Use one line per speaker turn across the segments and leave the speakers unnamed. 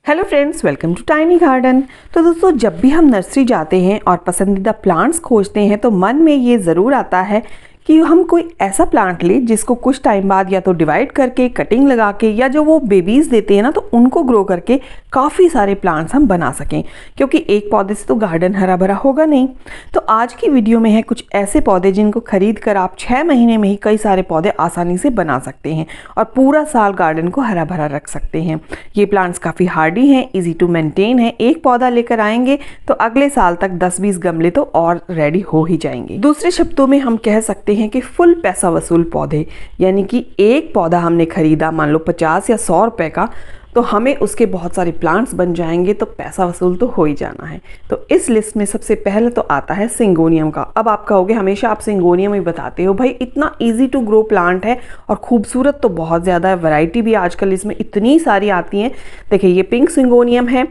Hello friends, welcome to tiny garden. तो दोस्तों, जब भी हम नर्सरी जाते हैं और पसंदीदा प्लांट्स खोजते हैं तो मन में ये ज़रूर आता है कि हम कोई ऐसा प्लांट लें जिसको कुछ टाइम बाद या तो डिवाइड करके, कटिंग लगा के, या जो वो बेबीज़ देते हैं ना, तो उनको ग्रो करके काफ़ी सारे प्लांट्स हम बना सकें, क्योंकि एक पौधे से तो गार्डन हरा भरा होगा नहीं। तो आज की वीडियो में है कुछ ऐसे पौधे जिनको खरीद कर आप 6 महीने में ही कई सारे पौधे आसानी से बना सकते हैं और पूरा साल गार्डन को हरा भरा रख सकते हैं। ये प्लांट्स काफ़ी हार्डी हैं, ईजी टू मेंटेन है। एक पौधा लेकर आएंगे तो अगले साल तक 10-20 गमले तो और रेडी हो ही जाएंगे। दूसरे शब्दों में हम कह सकते हैं कि फुल पैसा वसूल पौधे, यानी कि एक पौधा हमने खरीदा मान लो 50 या 100 रुपए का, तो हमें उसके बहुत सारे प्लांट्स बन जाएंगे, तो पैसा वसूल तो हो ही जाना है। तो इस लिस्ट में सबसे पहले तो आता है सिंगोनियम का। अब आप कहोगे हमेशा आप सिंगोनियम ही बताते हो, भाई इतना इजी टू ग्रो प्लांट है और खूबसूरत तो बहुत ज़्यादा है, वैरायटी भी आजकल इसमें इतनी सारी आती हैं। देखिए, ये पिंक सिंगोनियम है,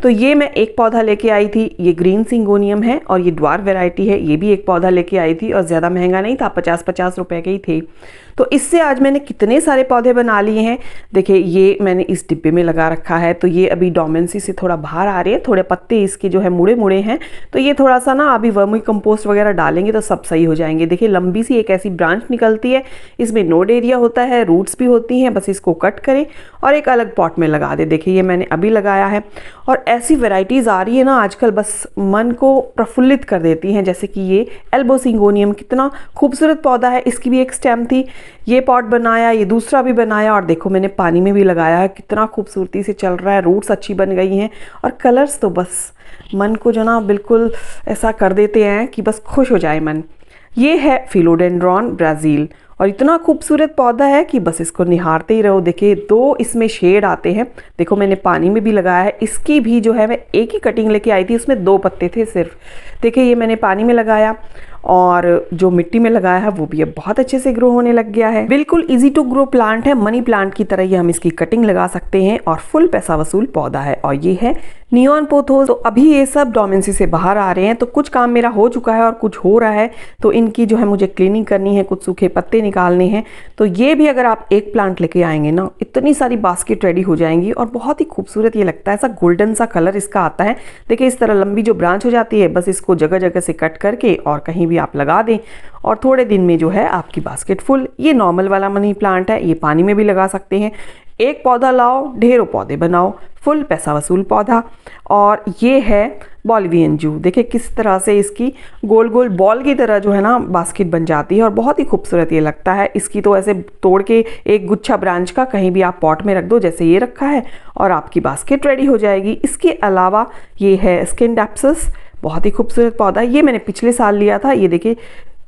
तो ये मैं एक पौधा लेके आई थी। ये ग्रीन सिंगोनियम है और ये ड्वार्फ वैरायटी है, ये भी एक पौधा लेके आई थी और ज़्यादा महंगा नहीं था, 50-50 रुपए के ही थे। तो इससे आज मैंने कितने सारे पौधे बना लिए हैं। देखिए, ये मैंने इस डिब्बे में लगा रखा है, तो ये अभी डोमेंसी से थोड़ा बाहर आ रही है, थोड़े पत्ते इसके जो है मुड़े मुड़े हैं, तो ये थोड़ा सा ना अभी वर्मी कंपोस्ट वगैरह डालेंगे तो सब सही हो जाएंगे। देखिए, लंबी सी एक ऐसी ब्रांच निकलती है, इसमें नोड एरिया होता है, रूट्स भी होती हैं, बस इसको कट करें और एक अलग पॉट में लगा दे। देखिए, ये मैंने अभी लगाया है और ऐसी वेराइटीज़ आ रही है ना आजकल, बस मन को प्रफुल्लित कर देती हैं। जैसे कि ये एल्बो सिंगोनियम, कितना खूबसूरत पौधा है, इसकी भी एक स्टेम थी, ये पॉट बनाया, ये दूसरा भी बनाया और देखो मैंने पानी में भी लगाया है, कितना खूबसूरती से चल रहा है, रूट्स अच्छी बन गई हैं और कलर्स तो बस मन को जो ना बिल्कुल ऐसा कर देते हैं कि बस खुश हो जाए मन। ये है फिलोडेंड्रॉन ब्राज़ील और इतना खूबसूरत पौधा है कि बस इसको निहारते ही रहो। देखिए, 2 इसमें शेड आते हैं, देखो मैंने पानी में भी लगाया है। इसकी भी जो है मैं एक ही कटिंग लेके आई थी, उसमें 2 पत्ते थे सिर्फ। देखिए, ये मैंने पानी में लगाया और जो मिट्टी में लगाया है वो भी अब बहुत अच्छे से ग्रो होने लग गया है। बिल्कुल इजी टू ग्रो प्लांट है, मनी प्लांट की तरह ही हम इसकी कटिंग लगा सकते हैं और फुल पैसा वसूल पौधा है। और ये है नियॉन पोथोस। तो अभी ये सब डोमेंसी से बाहर आ रहे हैं, तो कुछ काम मेरा हो चुका है और कुछ हो रहा है, तो इनकी जो है मुझे क्लीनिंग करनी है, कुछ सूखे पत्ते निकालने हैं। तो ये भी अगर आप एक प्लांट लेके आएंगे ना, इतनी सारी बास्केट रेडी हो जाएंगी और बहुत ही खूबसूरत ये लगता है, ऐसा गोल्डन सा कलर इसका आता है। देखिए, इस तरह लंबी जो ब्रांच हो जाती है, बस इसको जगह जगह से कट करके और कहीं भी आप लगा दें और थोड़े दिन में जो है आपकी बास्केट फुल। ये नॉर्मल वाला मनी प्लांट है, ये पानी में भी लगा सकते हैं। एक पौधा लाओ, ढेरों पौधे बनाओ, फुल पैसा वसूल पौधा। और ये है बॉलिवियन जू। देखिए किस तरह से इसकी गोल गोल बॉल की तरह जो है ना बास्केट बन जाती है और बहुत ही खूबसूरत ये लगता है। इसकी तो ऐसे तोड़ के एक गुच्छा ब्रांच का कहीं भी आप पॉट में रख दो, जैसे ये रखा है, और आपकी बास्केट रेडी हो जाएगी। इसके अलावा ये है स्किनडाप्सिस, बहुत ही खूबसूरत पौधा। ये मैंने पिछले साल लिया था। ये देखिए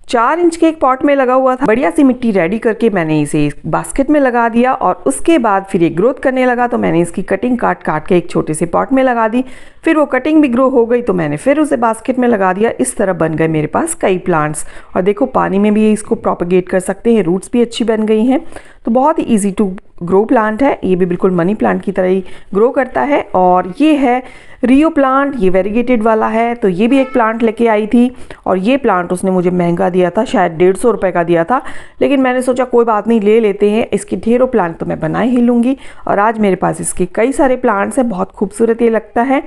4 इंच के एक पॉट में लगा हुआ था। बढ़िया सी मिट्टी रेडी करके मैंने इसे बास्केट में लगा दिया और उसके बाद फिर ये ग्रोथ करने लगा, तो मैंने इसकी कटिंग काट काट के एक छोटे से पॉट में लगा दी। फिर वो कटिंग भी ग्रो हो गई तो मैंने फिर उसे बास्केट में लगा दिया। इस तरह बन गए मेरे पास कई प्लांट्स। और देखो, पानी में भी इसको प्रोपगेट कर सकते हैं, रूट्स भी अच्छी बन गई हैं। तो बहुत ही ईजी टू ग्रो प्लांट है। ये भी बिल्कुल मनी प्लांट की तरह ही ग्रो करता है। और ये है रियो प्लांट, ये वेरीगेटेड वाला है। तो ये भी एक प्लांट लेके आई थी और ये प्लांट उसने मुझे महंगा दिया था, शायद 150 रुपये का दिया था, लेकिन मैंने सोचा कोई बात नहीं, ले लेते हैं। इसकी ढेरों प्लांट तो मैं बना ही लूँगी। और आज मेरे पास इसके कई सारे प्लांट्स हैं, बहुत खूबसूरत ये लगता है।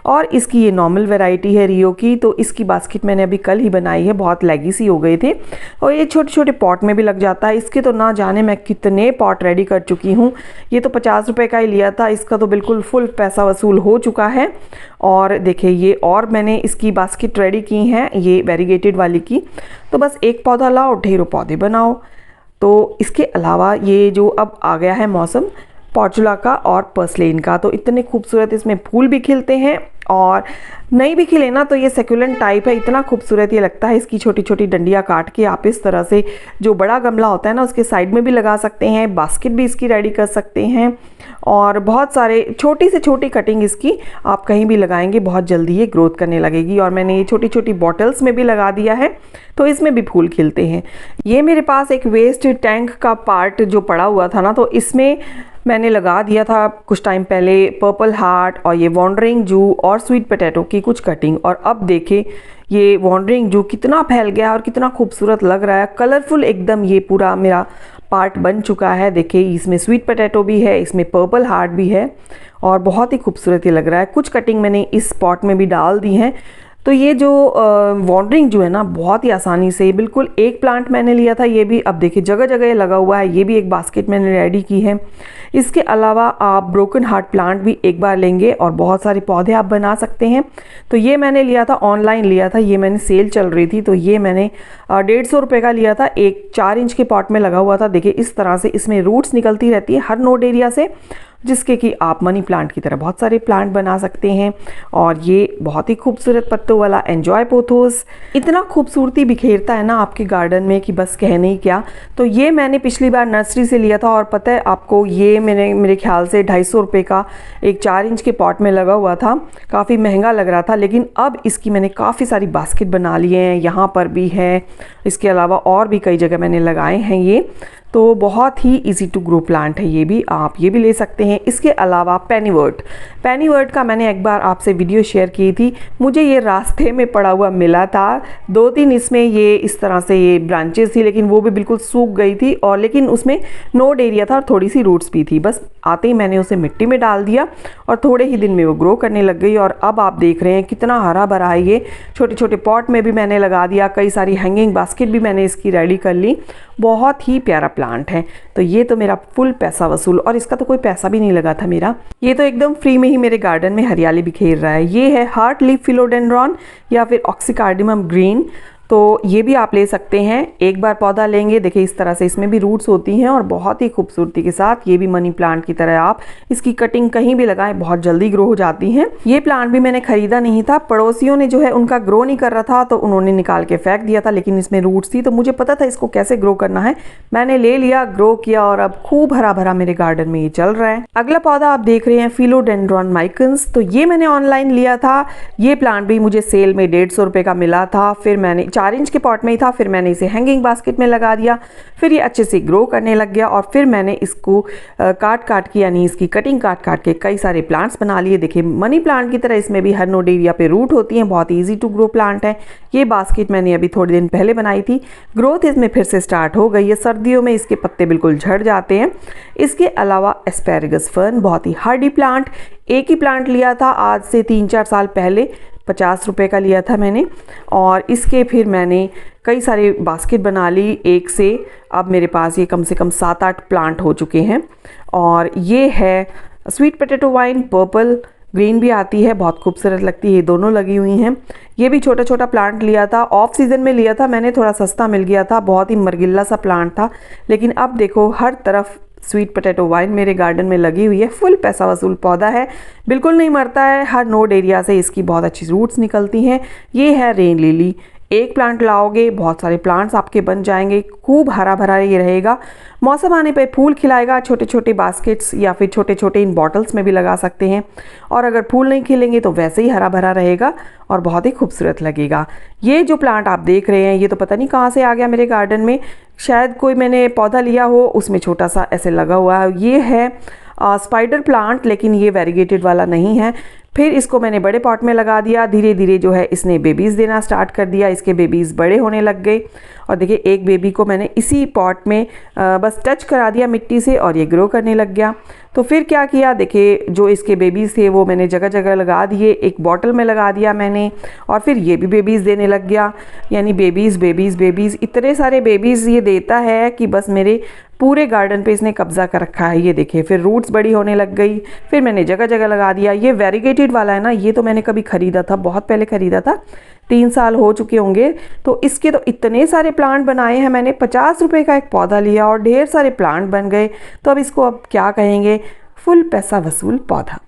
और इसकी ये नॉर्मल वैरायटी है रियो की, तो इसकी बास्केट मैंने अभी कल ही बनाई है, बहुत लेगीसी हो गए थे। और ये छोटे छोटे पॉट में भी लग जाता है। इसके तो ना जाने मैं कितने पॉट रेडी कर चुकी हूँ। ये तो 50 रुपये का ही लिया था, इसका तो बिल्कुल फुल पैसा वसूल हो चुका है। और देखिए, ये और मैंने इसकी बास्केट रेडी की हैं, ये वेरीगेटेड वाली की। तो बस एक पौधा लाओ, ढेरों पौधे बनाओ। तो इसके अलावा ये जो अब आ गया है मौसम पॉर्चुला का और पर्सलेन का, तो इतने खूबसूरत इसमें फूल भी खिलते हैं और नहीं भी खिले ना तो ये सेक्युलेंट टाइप है। इतना खूबसूरत ये लगता है। इसकी छोटी छोटी डंडियाँ काट के आप इस तरह से जो बड़ा गमला होता है ना उसके साइड में भी लगा सकते हैं, बास्केट भी इसकी रेडी कर सकते हैं। और बहुत सारे छोटी से छोटी कटिंग इसकी आप कहीं भी लगाएंगे, बहुत जल्दी ये ग्रोथ करने लगेगी। और मैंने ये छोटी छोटी बॉटल्स में भी लगा दिया है, तो इसमें भी फूल खिलते हैं। ये मेरे पास एक वेस्ट टैंक का पार्ट जो पड़ा हुआ था ना, तो इसमें मैंने लगा दिया था कुछ टाइम पहले पर्पल हार्ट और ये वॉन्डरिंग जू और स्वीट पोटैटो की कुछ कटिंग। और अब देखे ये वॉन्डरिंग जू कितना फैल गया और कितना खूबसूरत लग रहा है, कलरफुल एकदम। ये पूरा मेरा पार्ट बन चुका है। देखिए इसमें स्वीट पोटैटो भी है, इसमें पर्पल हार्ट भी है और बहुत ही खूबसूरत ये लग रहा है। कुछ कटिंग मैंने इस पॉट में भी डाल दी हैं। तो ये जो वाटरिंग जो है ना बहुत ही आसानी से, बिल्कुल एक प्लांट मैंने लिया था, ये भी अब देखिए जगह जगह ये लगा हुआ है। ये भी एक बास्केट मैंने रेडी की है। इसके अलावा आप ब्रोकन हार्ट प्लांट भी एक बार लेंगे और बहुत सारे पौधे आप बना सकते हैं। तो ये मैंने लिया था, ऑनलाइन लिया था, ये मैंने सेल चल रही थी तो ये मैंने 150 रुपये का लिया था। एक 4 इंच के पॉट में लगा हुआ था। देखिए इस तरह से इसमें रूट्स निकलती रहती है हर नोड एरिया से, जिसके कि आप मनी प्लांट की तरह बहुत सारे प्लांट बना सकते हैं। और ये बहुत ही खूबसूरत पत्तों वाला एंजॉय पोथोस इतना खूबसूरती बिखेरता है ना आपके गार्डन में कि बस कहने ही क्या। तो ये मैंने पिछली बार नर्सरी से लिया था और पता है आपको, ये मैंने मेरे ख्याल से 250 रुपये का एक 4 इंच के पॉट में लगा हुआ था। काफ़ी महंगा लग रहा था, लेकिन अब इसकी मैंने काफ़ी सारी बास्केट बना लिए हैं। यहाँ पर भी है, इसके अलावा और भी कई जगह मैंने लगाए हैं ये। तो बहुत ही इजी टू ग्रो प्लांट है ये भी, आप ये भी ले सकते हैं। इसके अलावा पेनीवर्ट का मैंने एक बार आपसे वीडियो शेयर की थी। मुझे ये रास्ते में पड़ा हुआ मिला था। 2-3 इसमें ये इस तरह से ये ब्रांचेस थी, लेकिन वो भी बिल्कुल सूख गई थी और लेकिन उसमें नोड एरिया था और थोड़ी सी रूट्स भी थी। बस आते ही मैंने उसे मिट्टी में डाल दिया और थोड़े ही दिन में वो ग्रो करने लग गई। और अब आप देख रहे हैं कितना हरा भरा है ये। छोटे छोटे पॉट में भी मैंने लगा दिया, कई सारी हैंगिंग बास्केट भी मैंने इसकी रेडी कर ली। बहुत ही प्यारा प्लांट है। तो ये तो मेरा फुल पैसा वसूल, और इसका तो कोई पैसा भी नहीं लगा था मेरा, ये तो एकदम फ्री में ही मेरे गार्डन में हरियाली बिखेर रहा है। ये है हार्ट लीफ फिलोडेंड्रॉन या फिर ऑक्सीकार्डियम ग्रीन। तो ये भी आप ले सकते हैं। एक बार पौधा लेंगे, देखिए इस तरह से इसमें भी रूट्स होती हैं और बहुत ही खूबसूरती के साथ ये भी मनी प्लांट की तरह आप इसकी कटिंग कहीं भी लगाएं, बहुत जल्दी ग्रो हो जाती हैं। ये प्लांट भी मैंने खरीदा नहीं था, पड़ोसियों ने जो है उनका ग्रो नहीं कर रहा था तो उन्होंने निकाल के फेंक दिया था, लेकिन इसमें रूट्स थी तो मुझे पता था इसको कैसे ग्रो करना है। मैंने ले लिया, ग्रो किया और अब खूब हरा भरा मेरे गार्डन में ये चल रहा है। अगला पौधा आप देख रहे हैं फिलोडेंड्रॉन माइकन्स। तो ये मैंने ऑनलाइन लिया था। ये प्लांट भी मुझे सेल में 150 रुपये का मिला था। फिर मैंने 4 इंच के पॉट में ही था, फिर मैंने इसे हैंगिंग बास्केट में लगा दिया। फिर ये अच्छे से ग्रो करने लग गया और फिर मैंने इसको काट के यानी इसकी कटिंग काट के कई सारे प्लांट्स बना लिए। देखिए मनी प्लांट की तरह इसमें भी हर नोड एरिया पे रूट होती हैं। बहुत ईजी टू ग्रो प्लांट है। ये बास्केट मैंने अभी थोड़े दिन पहले बनाई थी। ग्रोथ इसमें फिर से स्टार्ट हो गई है। सर्दियों में इसके पत्ते बिल्कुल झड़ जाते हैं। इसके अलावा एस्पैरागस फर्न, बहुत ही हार्डी प्लांट। एक ही प्लांट लिया था आज से 3-4 साल पहले, 50 रुपये का लिया था मैंने, और इसके फिर मैंने कई सारे बास्केट बना ली एक से। अब मेरे पास ये कम से कम 7-8 प्लांट हो चुके हैं। और ये है sweet potato wine, purple green भी आती है, बहुत खूबसूरत लगती है। ये दोनों लगी हुई हैं। ये भी छोटा छोटा प्लांट लिया था, ऑफ सीजन में लिया था मैंने, थोड़ा सस्ता मिल गया था। बहुत ही मरगिल्ला सा प्लांट था, लेकिन अब देखो हर तरफ स्वीट पोटैटो वाइन मेरे गार्डन में लगी हुई है। फुल पैसा वसूल पौधा है, बिल्कुल नहीं मरता है। हर नोड एरिया से इसकी बहुत अच्छी रूट्स निकलती हैं। ये है रेन लिली। एक प्लांट लाओगे, बहुत सारे प्लांट्स आपके बन जाएंगे। खूब हरा भरा ये रहेगा। मौसम आने पे फूल खिलाएगा। छोटे छोटे बास्केट्स या फिर छोटे छोटे इन बॉटल्स में भी लगा सकते हैं। और अगर फूल नहीं खिलेंगे तो वैसे ही हरा भरा रहेगा और बहुत ही खूबसूरत लगेगा। ये जो प्लांट आप देख रहे हैं, ये तो पता नहीं कहाँ से आ गया मेरे गार्डन में। शायद कोई मैंने पौधा लिया हो, उसमें छोटा सा ऐसे लगा हुआ है। ये है स्पाइडर प्लांट, लेकिन ये वेरीगेटेड वाला नहीं है। फिर इसको मैंने बड़े पॉट में लगा दिया। धीरे धीरे जो है इसने बेबीज़ देना स्टार्ट कर दिया। इसके बेबीज़ बड़े होने लग गए और देखिए एक बेबी को मैंने इसी पॉट में बस टच करा दिया मिट्टी से और ये ग्रो करने लग गया। तो फिर क्या किया, देखिए जो इसके बेबीज़ थे वो मैंने जगह जगह लगा दिए। एक बॉटल में लगा दिया मैंने और फिर ये भी बेबीज़ देने लग गया। यानी बेबीज़ इतने सारे बेबीज़ ये देता है कि बस मेरे पूरे गार्डन पे इसने कब्जा कर रखा है। ये देखिए फिर रूट्स बड़ी होने लग गई। फिर मैंने जगह जगह लगा दिया। ये वेरीगेटेड वाला है ना, ये तो मैंने कभी ख़रीदा था, बहुत पहले ख़रीदा था, 3 साल हो चुके होंगे। तो इसके तो इतने सारे प्लांट बनाए हैं मैंने। 50 रुपये का एक पौधा लिया और ढेर सारे प्लांट बन गए। तो अब इसको अब क्या कहेंगे, फुल पैसा वसूल पौधा।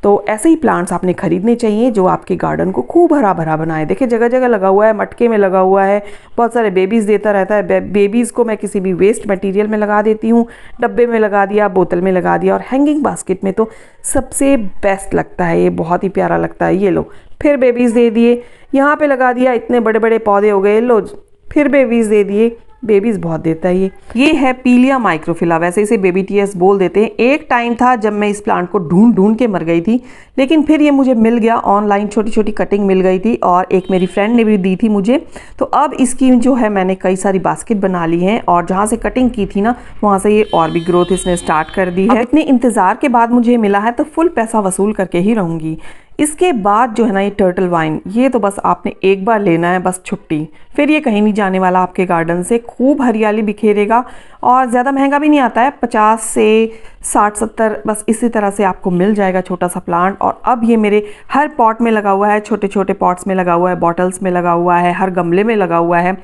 तो ऐसे ही प्लांट्स आपने खरीदने चाहिए जो आपके गार्डन को खूब हरा भरा बनाए। देखिए जगह जगह लगा हुआ है, मटके में लगा हुआ है, बहुत सारे बेबीज़ देता रहता है। बेबीज़ को मैं किसी भी वेस्ट मटेरियल में लगा देती हूँ, डब्बे में लगा दिया, बोतल में लगा दिया। और हैंगिंग बास्केट में तो सबसे बेस्ट लगता है, ये बहुत ही प्यारा लगता है। ये लो फिर बेबीज़ दे दिए, यहाँ पे लगा दिया, इतने बड़े बड़े पौधे हो गए, लो फिर बेबीज़ दे दिए। बेबीज बहुत देता है ये है पीलिया माइक्रोफिला, वैसे इसे बेबी टीएस बोल देते हैं। एक टाइम था जब मैं इस प्लांट को ढूंढ ढूंढ के मर गई थी, लेकिन फिर ये मुझे मिल गया ऑनलाइन, छोटी छोटी कटिंग मिल गई थी और एक मेरी फ्रेंड ने भी दी थी मुझे। तो अब इसकी जो है मैंने कई सारी बास्केट बना ली हैं और जहाँ से कटिंग की थी ना वहाँ से ये और भी ग्रोथ इसने स्टार्ट कर दी है। इतने इंतज़ार के बाद मुझे मिला है तो फुल पैसा वसूल करके ही रहूँगी। इसके बाद जो है ना ये टर्टल वाइन, ये तो बस आपने एक बार लेना है बस छुट्टी, फिर ये कहीं नहीं जाने वाला आपके गार्डन से। खूब हरियाली बिखेरेगा और ज़्यादा महंगा भी नहीं आता है, 50 से 60-70 बस इसी तरह से आपको मिल जाएगा छोटा सा प्लांट। और अब ये मेरे हर पॉट में लगा हुआ है, छोटे छोटे पॉट्स में लगा हुआ है, बॉटल्स में लगा हुआ है, हर गमले में लगा हुआ है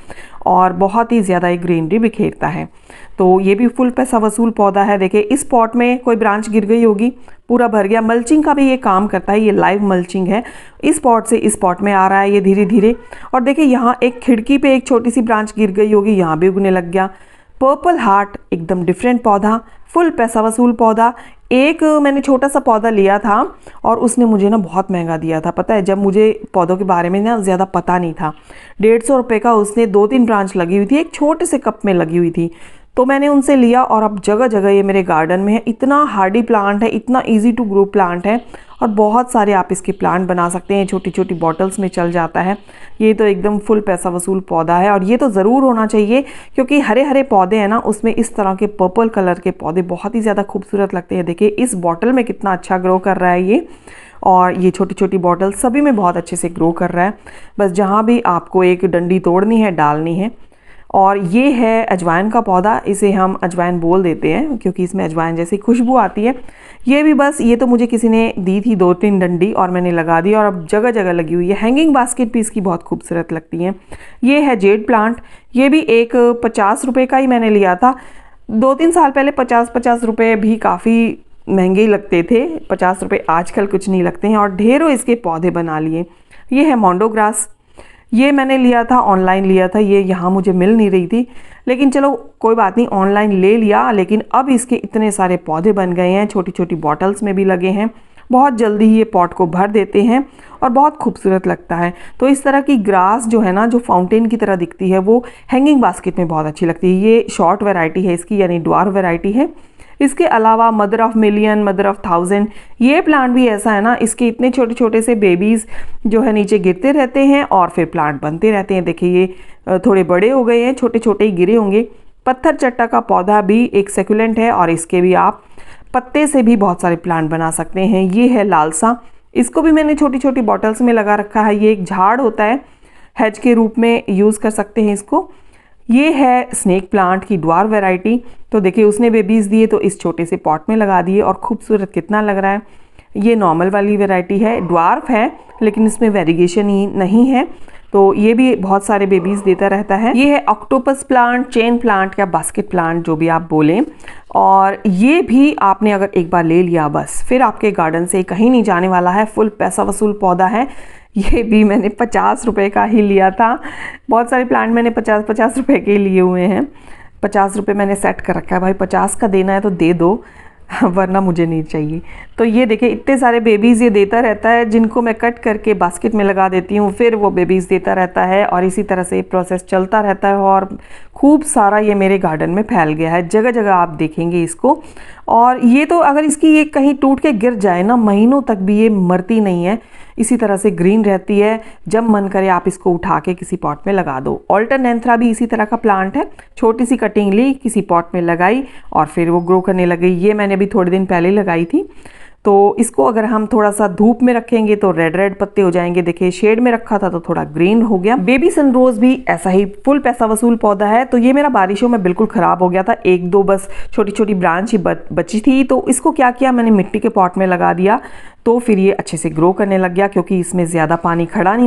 और बहुत ही ज़्यादा ये ग्रीनरी बिखेरता है। तो ये भी फुल पैसा वसूल पौधा है। देखिए इस पॉट में कोई ब्रांच गिर गई होगी, पूरा भर गया। मल्चिंग का भी ये काम करता है, ये लाइव मल्चिंग है। इस पॉट से इस पॉट में आ रहा है ये धीरे धीरे। और देखिए यहाँ एक खिड़की पे एक छोटी सी ब्रांच गिर गई होगी, यहाँ भी उगने लग गया। पर्पल हार्ट एकदम डिफरेंट पौधा, फुल पैसा वसूल पौधा। एक मैंने छोटा सा पौधा लिया था और उसने मुझे ना बहुत महंगा दिया था, पता है, जब मुझे पौधों के बारे में ना ज़्यादा पता नहीं था। 150 रुपये का उसने 2-3 ब्रांच लगी हुई थी, एक छोटे से कप में लगी हुई थी, तो मैंने उनसे लिया और अब जगह जगह ये मेरे गार्डन में है। इतना हार्डी प्लांट है, इतना इजी टू ग्रो प्लांट है और बहुत सारे आप इसके प्लांट बना सकते हैं, छोटी छोटी बॉटल्स में चल जाता है। ये तो एकदम फुल पैसा वसूल पौधा है और ये तो ज़रूर होना चाहिए क्योंकि हरे हरे पौधे हैं ना, उसमें इस तरह के पर्पल कलर के पौधे बहुत ही ज़्यादा खूबसूरत लगते हैं। देखिए इस बॉटल में कितना अच्छा ग्रो कर रहा है ये, और ये छोटी छोटी बॉटल सभी में बहुत अच्छे से ग्रो कर रहा है। बस जहाँ भी आपको एक डंडी तोड़नी है, डालनी है। और ये है अजवाइन का पौधा, इसे हम अजवाइन बोल देते हैं क्योंकि इसमें अजवाइन जैसी खुशबू आती है। ये भी बस, ये तो मुझे किसी ने दी थी 2-3 डंडी और मैंने लगा दी और अब जगह जगह लगी हुई है। हैंगिंग बास्केट भी इसकी बहुत खूबसूरत लगती हैं। ये है जेड प्लांट, ये भी एक 50 रुपये का ही मैंने लिया था। 2-3 साल पहले 50-50 रुपये भी काफ़ी महंगे लगते थे, 50 रुपये आजकल कुछ नहीं लगते हैं। और ढेरों इसके पौधे बना लिए। ये है मोंडो ग्रास, ये मैंने लिया था, ऑनलाइन लिया था, ये यहाँ मुझे मिल नहीं रही थी, लेकिन चलो कोई बात नहीं, ऑनलाइन ले लिया। लेकिन अब इसके इतने सारे पौधे बन गए हैं, छोटी छोटी बॉटल्स में भी लगे हैं। बहुत जल्दी ही ये पॉट को भर देते हैं और बहुत खूबसूरत लगता है। तो इस तरह की ग्रास जो है ना, जो फाउंटेन की तरह दिखती है, वो हैंगिंग बास्केट में बहुत अच्छी लगती है। ये शॉर्ट वैरायटी है इसकी, यानी ड्वार्फ वैरायटी है। इसके अलावा mother of million, mother of 1000, ये प्लांट भी ऐसा है ना, इसके इतने छोटे छोटे से बेबीज़ जो है नीचे गिरते रहते हैं और फिर प्लांट बनते रहते हैं। देखिए ये थोड़े बड़े हो गए हैं, छोटे छोटे ही गिरे होंगे। पत्थर चट्टा का पौधा भी एक सेकुलेंट है और इसके भी आप पत्ते से भी बहुत सारे प्लांट बना सकते हैं। ये है लालसा, इसको भी मैंने छोटी छोटी बॉटल्स में लगा रखा है। ये एक झाड़ होता है, हेज के रूप में यूज़ कर सकते हैं इसको। ये है स्नेक प्लांट की ड्वार्फ वैरायटी। तो देखिए उसने बेबीज़ दिए तो इस छोटे से पॉट में लगा दिए और खूबसूरत कितना लग रहा है। ये नॉर्मल वाली वैरायटी है, ड्वार्फ है लेकिन इसमें वेरिगेशन ही नहीं है, तो ये भी बहुत सारे बेबीज़ देता रहता है। ये है ऑक्टोपस प्लांट, चेन प्लांट या बास्केट प्लांट, जो भी आप बोलें। और ये भी आपने अगर एक बार ले लिया बस फिर आपके गार्डन से कहीं नहीं जाने वाला है। फुल पैसा वसूल पौधा है। ये भी मैंने 50 रुपये का ही लिया था। बहुत सारे प्लांट मैंने 50-50 रुपये के लिए हुए हैं। 50 रुपये मैंने सेट कर रखा है, भाई 50 का देना है तो दे दो, वरना मुझे नहीं चाहिए। तो ये देखिए इतने सारे बेबीज़ ये देता रहता है, जिनको मैं कट करके बास्केट में लगा देती हूँ, फिर वो बेबीज़ देता रहता है और इसी तरह से प्रोसेस चलता रहता है। और खूब सारा ये मेरे गार्डन में फैल गया है, जगह जगह आप देखेंगे इसको। और ये तो अगर इसकी ये कहीं टूट के गिर जाए ना, महीनों तक भी ये मरती नहीं है, इसी तरह से ग्रीन रहती है। जब मन करे आप इसको उठा के किसी पॉट में लगा दो। ऑल्टरनेंथ्रा भी इसी तरह का प्लांट है, छोटी सी कटिंग ली, किसी पॉट में लगाई और फिर वो ग्रो करने लग गई। ये मैंने अभी थोड़े दिन पहले लगाई थी। तो इसको अगर हम थोड़ा सा धूप में रखेंगे तो रेड रेड पत्ते हो जाएंगे। देखिए शेड में रखा था तो थोड़ा ग्रीन हो गया। बेबी सनरोज भी ऐसा ही फुल पैसा वसूल पौधा है। तो ये मेरा बारिशों में बिल्कुल ख़राब हो गया था, 1-2 बस छोटी छोटी ब्रांच ही बची थी। तो इसको क्या किया, मैंने मिट्टी के पॉट में लगा दिया, तो फिर ये अच्छे से ग्रो करने लग गया क्योंकि इसमें ज़्यादा पानी खड़ा नहीं होता।